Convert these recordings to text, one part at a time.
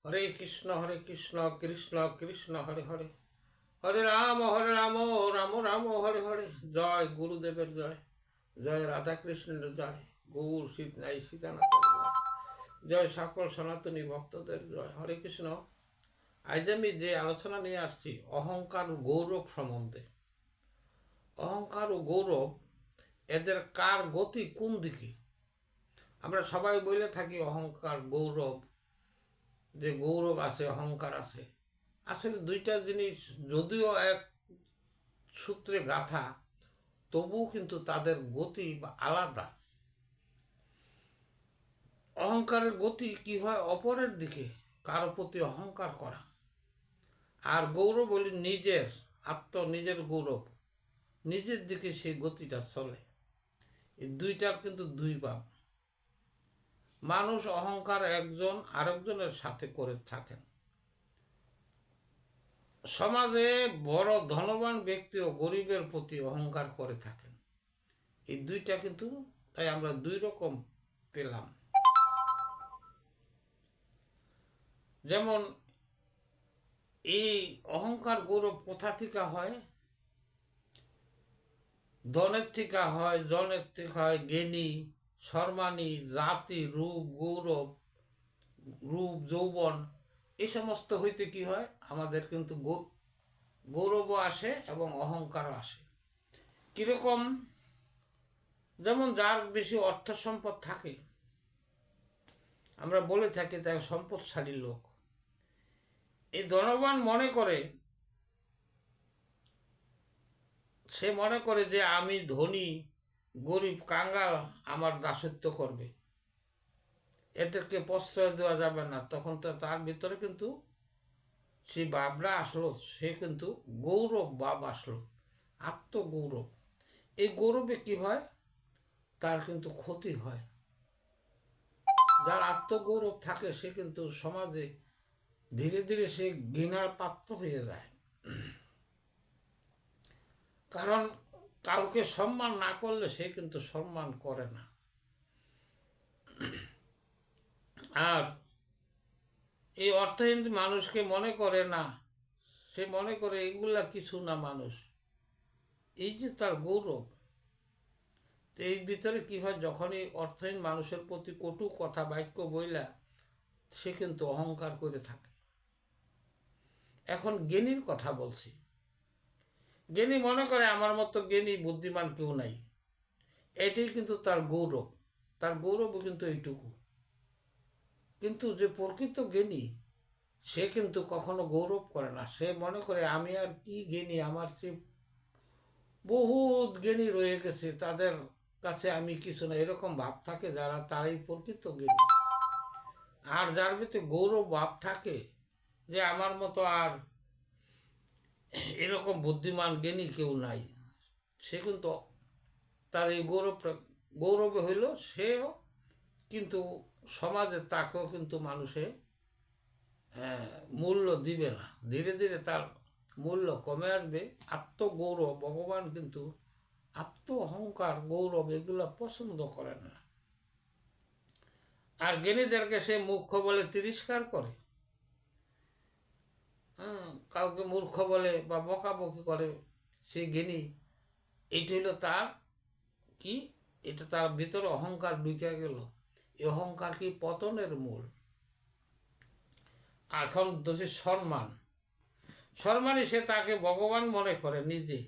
হরে কৃষ্ণ কৃষ্ণ কৃষ্ণ হরে হরে, হরে রাম রাম রাম হরে হরে। জয় গুরুদেবের জয়, জয় রাধাকৃষ্ণের জয়, গৌর নাই সীতানাথের জয়, জয় সকল সনাতনী ভক্তদের জয়। হরে কৃষ্ণ। আজ আমি যে আলোচনা নিয়ে আসছি অহংকার ও গৌরব সম্বন্ধে। অহংকার ও গৌরব, এদের কার গতি কোন দিকে? আমরা সবাই বলে থাকি অহংকার গৌরব, যে গৌরব আছে অহংকার আছে। আসলে দুইটা জিনিস যদিও এক সূত্রে গাঁথা, তবুও কিন্তু তাদের গতি আলাদা। অহংকারের গতি কি হয়? অপরের দিকে কারো প্রতি অহংকার করা। আর গৌরব বলি নিজের নিজের গৌরব, নিজের দিকে সেই গতিটা চলে। এই দুইটার কিন্তু দুই ভাব। মানুষ অহংকার একজন আরেকজনের সাথে করে থাকেন। সমাজে বড় ধনবান ব্যক্তিও গরিবের প্রতি অহংকার করে থাকেন। এই দুইটা কিন্তু তাই আমরা দুই রকম পেলাম। যেমন এই অহংকার গৌরব কোথা থেকে হয়? ধনের থেকে হয়, জনের থেকে হয়, জ্ঞানী সম্মানী জাতি রূপ গৌরব, রূপ যৌবন, এই সমস্ত হইতে কি হয়? আমাদের কিন্তু গৌরবও আসে এবং অহংকারও আসে। কীরকম? যেমন যার বেশি অর্থ সম্পদ থাকে, আমরা বলে থাকি তার সম্পদশালী লোক। এই ধনবান সে মনে করে যে আমি ধনী, গরিব কাঙ্গাল আমার দাসত্ব করবে, এদেরকে প্রশ্রয় দেওয়া যাবে না। তখন তো তার ভিতরে কিন্তু সেই ভাবনা আসলো, সে কিন্তু গৌরব ভাব আসলো, আত্মগৌরব। এই গৌরবে কি হয়? তার কিন্তু ক্ষতি হয়। যার আত্মগৌরব থাকে সে কিন্তু সমাজে ধীরে ধীরে সে ঘৃণার পাত্র হয়ে যায়। কারণ কাউকে সম্মান না করলে সে কিন্তু সম্মান করে না। আর এই অর্থহীন মানুষকে মনে করে না, সে মনে করে এগুলা কিছু না মানুষ। এই যে তার গৌরব, এই ভিতরে কি হয়? যখনই অর্থহীন মানুষের প্রতি কটু কথা বাক্য বইলা, সে কিন্তু অহংকার করে থাকে। এখন জ্ঞানীর কথা বলছি। জ্ঞানী মনে করে আমার মতো জ্ঞানী বুদ্ধিমান কেউ নাই, এটাই কিন্তু তার গৌরব। তার গৌরবও কিন্তু এইটুকু। কিন্তু যে প্রকৃত জ্ঞানী, সে কিন্তু কখনো গৌরব করে না। সে মনে করে আমি আর কি জ্ঞানী, আমার চেয়ে বহুত জ্ঞানী রয়ে গেছে, তাদের কাছে আমি কিছু না, এরকম ভাব থাকে যারা, তারাই প্রকৃত জ্ঞানী। আর যার ভিতরে গৌরব ভাব থাকে যে আমার মতো আর এরকম বুদ্ধিমান জ্ঞানী কেউ নাই, সে কিন্তু তার এই গৌরবে হইল সেও কিন্তু সমাজে তাকেও কিন্তু মানুষে মূল্য দিবে না। ধীরে ধীরে তার মূল্য কমে আসবে। আত্মগৌরব, ভগবান কিন্তু আত্ম অহংকার গৌরব এগুলো পছন্দ করেন না। আর জ্ঞানীদেরকে সে মূর্খ বলে তিরস্কার করে। কাউকে মূর্খ বলে বা বকাবকি করে, সে জ্ঞানী। এইটা হইল তার কি? এটা তার ভিতরে অহংকার ঢুকে গেল। এই অহংকার কি পতনের মূল। এখন যদি সম্মানই সে তাকে ভগবান মনে করে নিজে।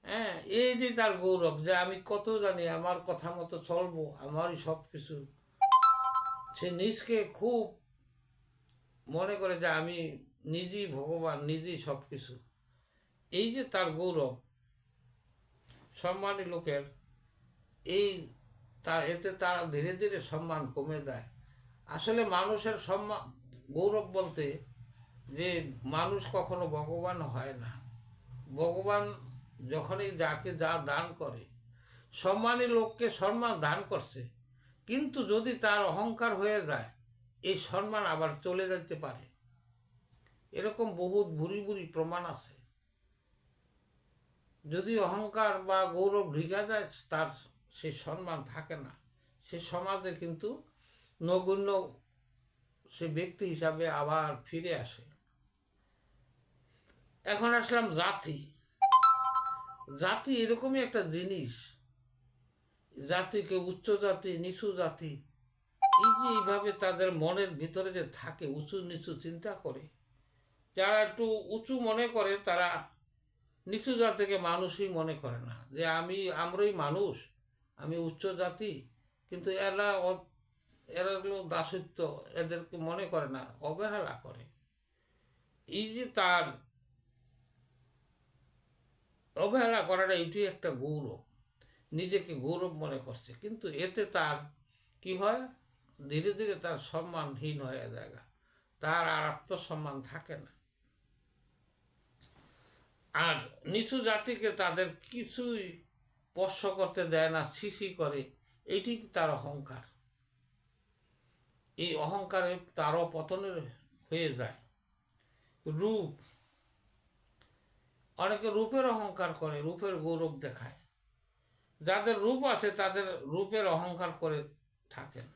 হ্যাঁ, এই যে তার গৌরব, যে আমি কত জানি, আমার কথা মতো চলবো, আমারই সব কিছু। সে নিজকে খুব মনে করে যে আমি নিজেই ভগবান, নিজেই সব কিছু। এই যে তার গৌরব, সম্মানী লোকের এই এতে তারা ধীরে ধীরে সম্মান কমে যায়। আসলে মানুষের সম্মান গৌরব বলতে যে মানুষ কখনো ভগবান হয় না। ভগবান যখনই যাকে যা দান করে, সম্মানী লোককে সম্মান দান করছে, কিন্তু যদি তার অহংকার হয়ে যায়, এই সম্মান আবার চলে যেতে পারে। এরকম বহুত বুড়ি বুড়ি প্রমাণ আছে। যদি অহংকার বা গৌরব ঢুকে যায়, তার সে সম্মান থাকে না। সে সমাজে কিন্তু নগণ্য, সে ব্যক্তি হিসাবে আবার ফিরে আসে। এখন আসলাম জাতি। জাতি এরকমই একটা জিনিস, জাতিকে উচ্চ জাতি নিচু জাতি, এই যে এইভাবে তাদের মনের ভিতরে যে থাকে উঁচু নিচু চিন্তা করে, যারা একটু উঁচু মনে করে তারা নিচু জাতিকে মানুষই মনে করে না, যে আমরাই মানুষ, আমি উচ্চ জাতি। কিন্তু এরা হলো দাসত্ব, এদেরকে মনে করে না, অবহেলা করে। এই যে তার অবহেলা করাটা এটি একটা গৌরব, নিজেকে গৌরব মনে করছে, কিন্তু এতে তার কি হয়, ধীরে ধীরে তার সম্মানহীন হয়ে যায়, তার আর আত্মসম্মান থাকে না। আর নিচু জাতিকে তাদের কিছুই স্পর্শ করতে দেয় না, ছিছি করে, এইটি তার অহংকার। এই অহংকারে তারও পতনের হয়ে যায়। রূপ, অনেকে রূপের অহংকার করে, রূপের গৌরব দেখায়। যাদের রূপ আছে তাদের রূপের অহংকার করে থাকেন।